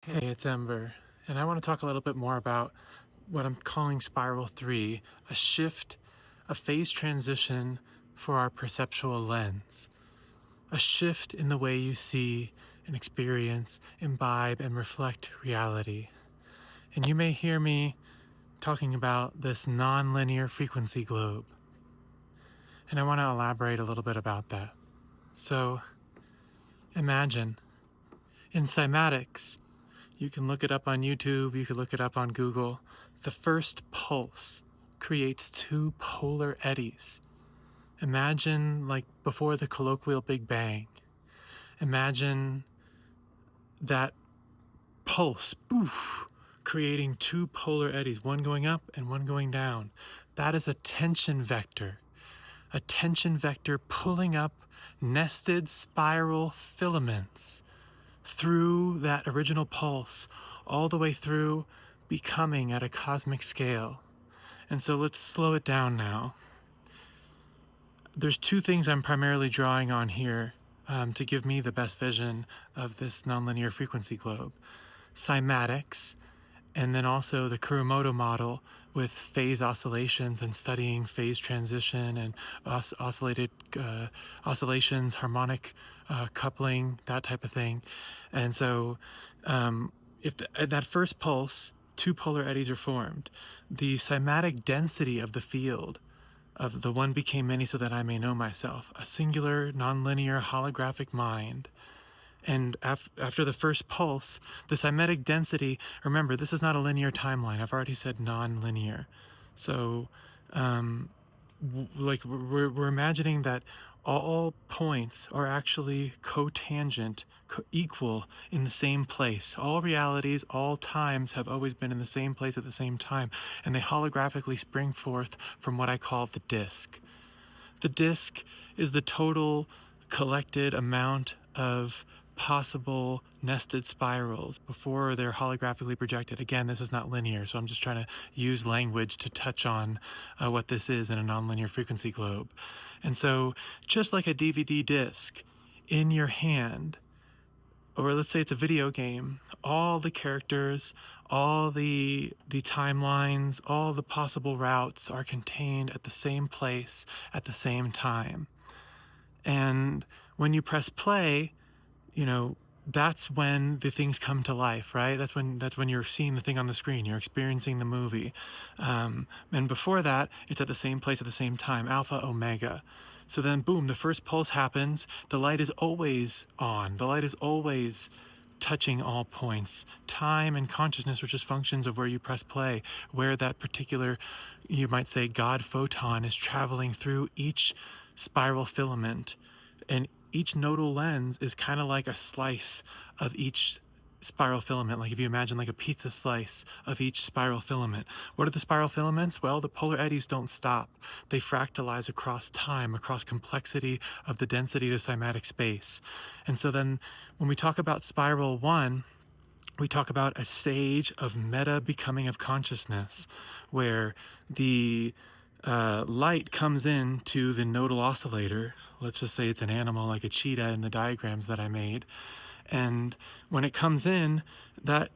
Hey, it's Ember, and I want to talk a little bit more about what I'm calling Spiral 3, a shift, a phase transition for our perceptual lens, a shift in the way you see and experience, imbibe, and reflect reality. And you may hear me talking about this non-linear frequency globe, and I want to elaborate a little bit about that. So, imagine, in cymatics, you can look it up on YouTube, you can look it up on Google. The first pulse creates two polar eddies. Imagine, like before the colloquial Big Bang, imagine that pulse, boof, creating two polar eddies, one going up and one going down. That is a tension vector pulling up nested spiral filaments through that original pulse, all the way through becoming at a cosmic scale. And so let's slow it down now. There's two things I'm primarily drawing on here to give me the best vision of this nonlinear frequency globe. Cymatics, and then also the Kuromoto model with phase oscillations and studying phase transition and oscillations, harmonic coupling, that type of thing. And so if at that first pulse, two polar eddies are formed. The cymatic density of the field of the one became many so that I may know myself, a singular, nonlinear, holographic mind. And after the first pulse, the cymatic density, remember, this is not a linear timeline. I've already said non-linear. So, like, we're imagining that all points are actually cotangent, equal in the same place. All realities, all times have always been in the same place at the same time, and they holographically spring forth from what I call the disk. The disk is the total collected amount of possible nested spirals before they're holographically projected. Again, this is not linear, so I'm just trying to use language to touch on what this is in a nonlinear frequency globe. And so, just like a DVD disc in your hand, or let's say it's a video game, all the characters, all the timelines, all the possible routes are contained at the same place at the same time. And when you press play, that's when the things come to life, right? That's when you're seeing the thing on the screen, you're experiencing the movie. And before that, it's at the same place at the same time, alpha, omega. So then, boom, the first pulse happens. The light is always on. The light is always touching all points. Time and consciousness are just functions of where you press play, where that particular, you might say, God photon is traveling through each spiral filament. And each nodal lens is kind of like a slice of each spiral filament. Like if you imagine like a pizza slice of each spiral filament. What are the spiral filaments? Well, the polar eddies don't stop. They fractalize across time, across complexity of the density of the cymatic space. And so then when we talk about spiral 1, we talk about a stage of meta becoming of consciousness, where the light comes in to the nodal oscillator. Let's just say it's an animal like a cheetah in the diagrams that I made. And when it comes in, that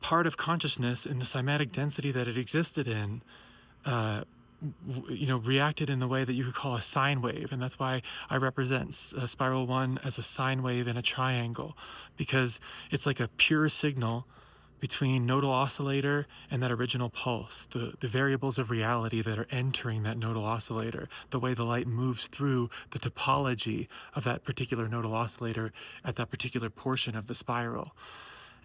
part of consciousness in the cymatic density that it existed in, reacted in the way that you could call a sine wave. And that's why I represent spiral 1 as a sine wave in a triangle, because it's like a pure signal between nodal oscillator and that original pulse, the variables of reality that are entering that nodal oscillator, the way the light moves through the topology of that particular nodal oscillator at that particular portion of the spiral.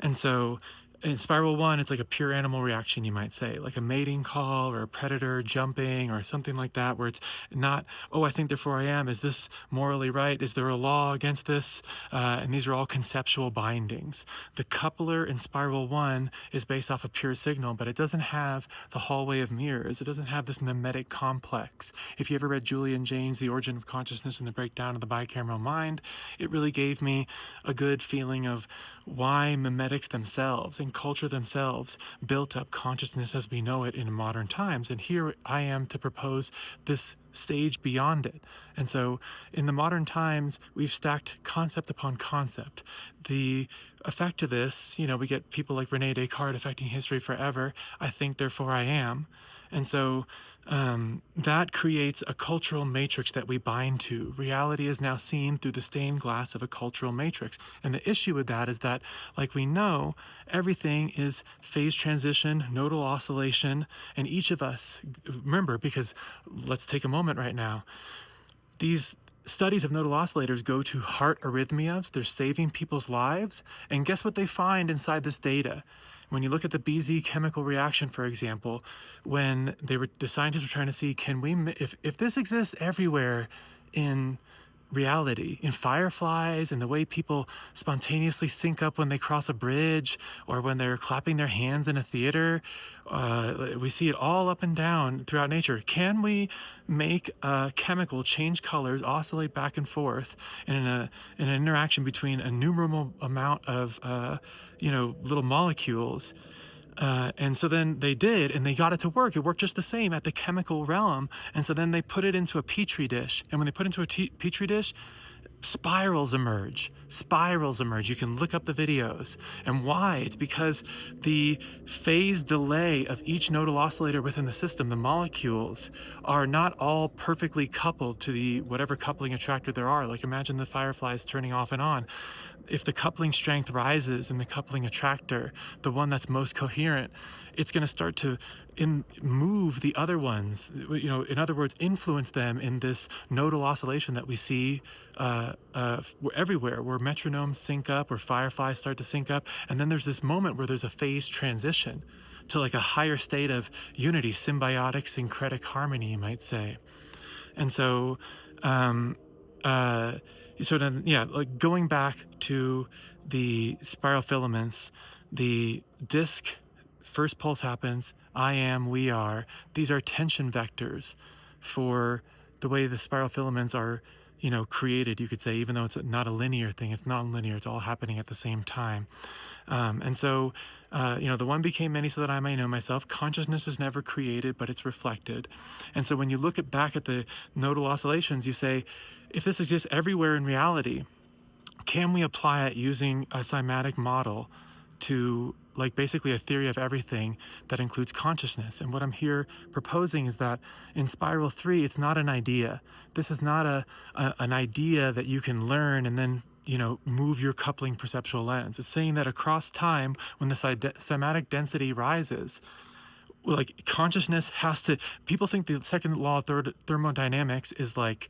And so in spiral 1, it's like a pure animal reaction, you might say, like a mating call or a predator jumping or something like that, where it's not, oh, I think therefore I am. Is this morally right? Is there a law against this? And these are all conceptual bindings. The coupler in spiral 1 is based off a pure signal, but it doesn't have the hallway of mirrors. It doesn't have this mimetic complex. If you ever read Julian Jaynes' The Origin of Consciousness and the Breakdown of the Bicameral Mind, it really gave me a good feeling of why mimetics themselves and culture themselves built up consciousness as we know it in modern times. And here I am to propose this stage beyond it. And so in the modern times, we've stacked concept upon concept. The effect of this, we get people like Rene Descartes affecting history forever. I think, therefore I am. And so that creates a cultural matrix that we bind to. Reality is now seen through the stained glass of a cultural matrix. And the issue with that is that, like we know, everything is phase transition, nodal oscillation, and each of us, remember, because let's take a moment right now, these studies of nodal oscillators go to heart arrhythmias. They're saving people's lives. And guess what they find inside this data? When you look at the BZ chemical reaction, for example, when the scientists were trying to see, if this exists everywhere in reality, in Fireflies, and the way people spontaneously sync up when they cross a bridge or when they're clapping their hands in a theater, we see it all up and down throughout nature. Can we make a chemical change colors, oscillate back and forth in an interaction between a numerable amount of little molecules? And so then they did, and they got it to work. It worked just the same at the chemical realm. And so then they put it into a petri dish. And when they put it into a petri dish, spirals emerge. Spirals emerge. You can look up the videos. And why? It's because the phase delay of each nodal oscillator within the system, the molecules, are not all perfectly coupled to the whatever coupling attractor there are. Like imagine the Fireflies turning off and on. If the coupling strength rises in the coupling attractor, the one that's most coherent, it's going to start to move the other ones, in other words, influence them in this nodal oscillation that we see everywhere, where metronomes sync up, where Fireflies start to sync up. And then there's this moment where there's a phase transition to like a higher state of unity, symbiotic, syncretic harmony, you might say. And so, like going back to the spiral filaments, the disk, first pulse happens, I am, we are. These are tension vectors for the way the spiral filaments are, created, you could say, even though it's not a linear thing, it's non-linear, it's all happening at the same time. And so, the one became many so that I may know myself. Consciousness is never created, but it's reflected. And so when you look back at the nodal oscillations, you say, if this exists everywhere in reality, can we apply it using a cymatic model to like basically a theory of everything that includes consciousness? And what I'm here proposing is that in spiral 3, it's not an idea. This is not an idea that you can learn and then move your coupling perceptual lens. It's saying that across time, when the cymatic density rises, like consciousness has to, people think the second law of thermodynamics is like,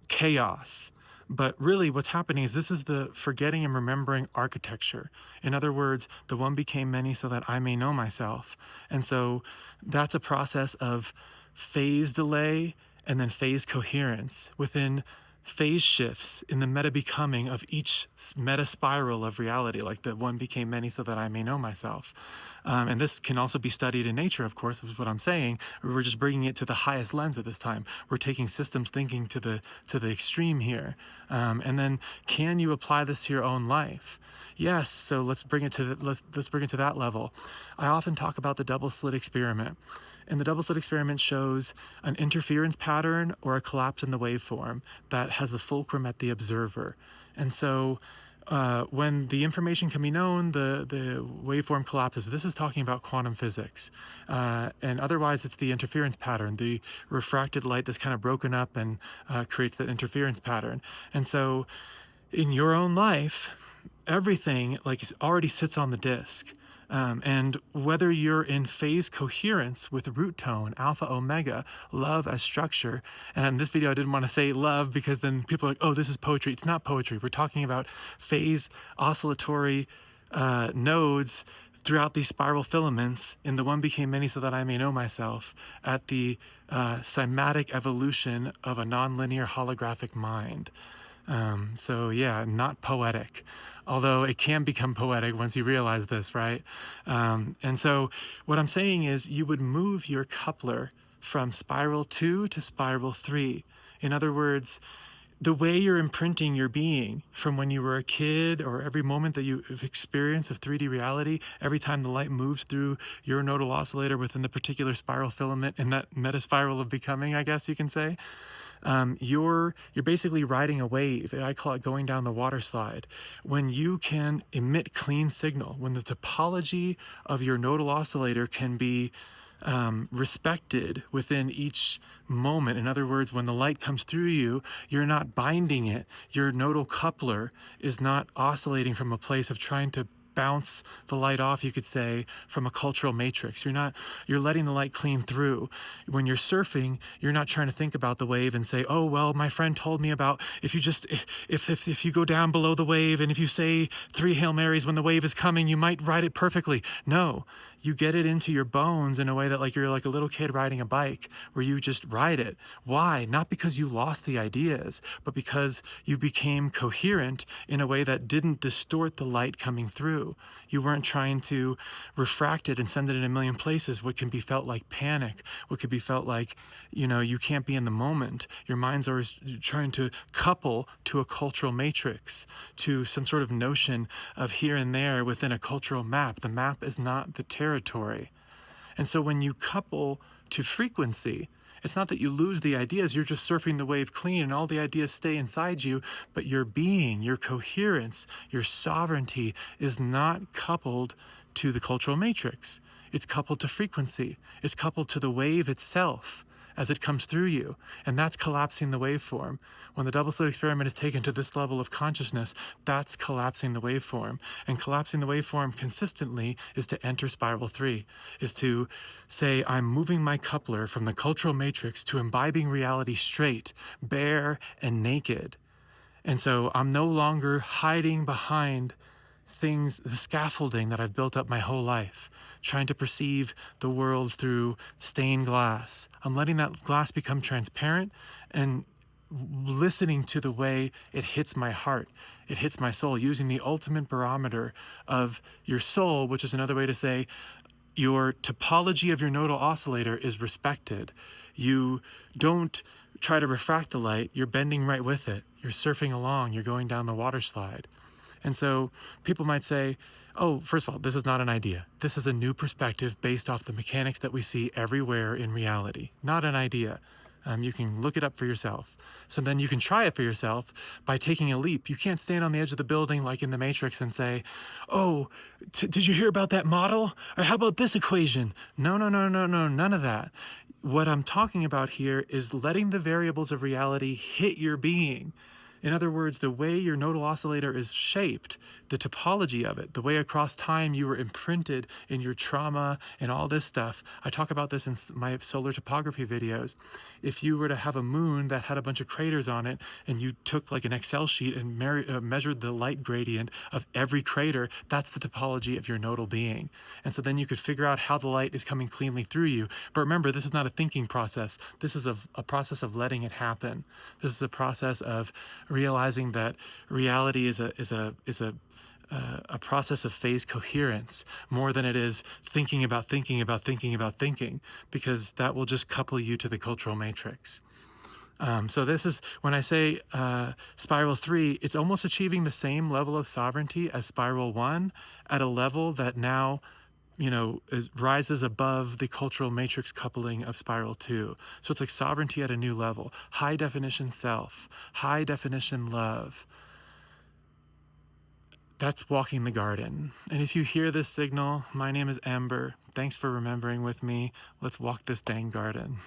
chaos. But really what's happening is this is the forgetting and remembering architecture. In other words, the one became many so that I may know myself. And so that's a process of phase delay and then phase coherence within phase shifts in the meta becoming of each meta spiral of reality, like the one became many so that I may know myself. And this can also be studied in nature, of course, is what I'm saying. We're just bringing it to the highest lens at this time. We're taking systems thinking to the extreme here. And then, can you apply this to your own life? Yes. So let's bring it to that level. I often talk about the double slit experiment. And the double slit experiment shows an interference pattern or a collapse in the waveform that has the fulcrum at the observer. And so when the information can be known, the waveform collapses. This is talking about quantum physics. And otherwise, it's the interference pattern, the refracted light that's kind of broken up and creates that interference pattern. And so in your own life, everything already sits on the disk. And whether you're in phase coherence with root tone, alpha, omega, love as structure, and in this video I didn't want to say love because then people are like, oh, this is poetry. It's not poetry. We're talking about phase oscillatory nodes throughout these spiral filaments in the one became many so that I may know myself at the cymatic evolution of a nonlinear holographic mind. So yeah, not poetic, although it can become poetic once you realize this, right? And so what I'm saying is you would move your coupler from spiral 2 to spiral 3. In other words, the way you're imprinting your being from when you were a kid, or every moment that you've experienced of 3D reality, every time the light moves through your nodal oscillator within the particular spiral filament in that metaspiral of becoming, I guess you can say, you're basically riding a wave. I call it going down the water slide. When you can emit clean signal, when the topology of your nodal oscillator can be respected within each moment. In other words, when the light comes through you, you're not binding it. Your nodal coupler is not oscillating from a place of trying to bounce the light off, you could say, from a cultural matrix. You're letting the light clean through. When you're surfing, you're not trying to think about the wave and say, oh, well, my friend told me about if you go down below the wave and if you say 3 Hail Marys when the wave is coming, you might ride it perfectly. No, you get it into your bones in a way that like you're like a little kid riding a bike where you just ride it. Why? Not because you lost the ideas, but because you became coherent in a way that didn't distort the light coming through. You weren't trying to refract it and send it in a million places, what can be felt like panic, what could be felt like, you can't be in the moment. Your mind's always trying to couple to a cultural matrix, to some sort of notion of here and there within a cultural map. The map is not the territory. And so when you couple to frequency, it's not that you lose the ideas, you're just surfing the wave clean and all the ideas stay inside you, but your being, your coherence, your sovereignty is not coupled to the cultural matrix. It's coupled to frequency. It's coupled to the wave itself as it comes through you. And that's collapsing the waveform. When the double slit experiment is taken to this level of consciousness, that's collapsing the waveform. And collapsing the waveform consistently is to enter spiral 3, is to say, I'm moving my coupler from the cultural matrix to imbibing reality straight, bare, and naked. And so I'm no longer hiding behind things, the scaffolding that I've built up my whole life, trying to perceive the world through stained glass. I'm letting that glass become transparent and listening to the way it hits my heart, it hits my soul, using the ultimate barometer of your soul, which is another way to say your topology of your nodal oscillator is respected. You don't try to refract the light, you're bending right with it. You're surfing along, you're going down the water slide. And so people might say, oh, first of all, this is not an idea. This is a new perspective based off the mechanics that we see everywhere in reality. Not an idea. You can look it up for yourself. So then you can try it for yourself by taking a leap. You can't stand on the edge of the building like in the Matrix and say, oh, did you hear about that model? Or how about this equation? No, none of that. What I'm talking about here is letting the variables of reality hit your being. In other words, the way your nodal oscillator is shaped, the topology of it, the way across time you were imprinted in your trauma and all this stuff. I talk about this in my solar topography videos. If you were to have a moon that had a bunch of craters on it and you took like an Excel sheet and measured the light gradient of every crater, that's the topology of your nodal being. And so then you could figure out how the light is coming cleanly through you. But remember, this is not a thinking process. This is a process of letting it happen. This is a process of realizing that reality is a process of phase coherence more than it is thinking about thinking, because that will just couple you to the cultural matrix. So this is, when I say spiral 3, it's almost achieving the same level of sovereignty as spiral 1 at a level that now rises above the cultural matrix coupling of spiral 2. So it's like sovereignty at a new level. High definition self, high definition love. That's walking the garden. And if you hear this signal, my name is Ember. Thanks for remembering with me. Let's walk this dang garden.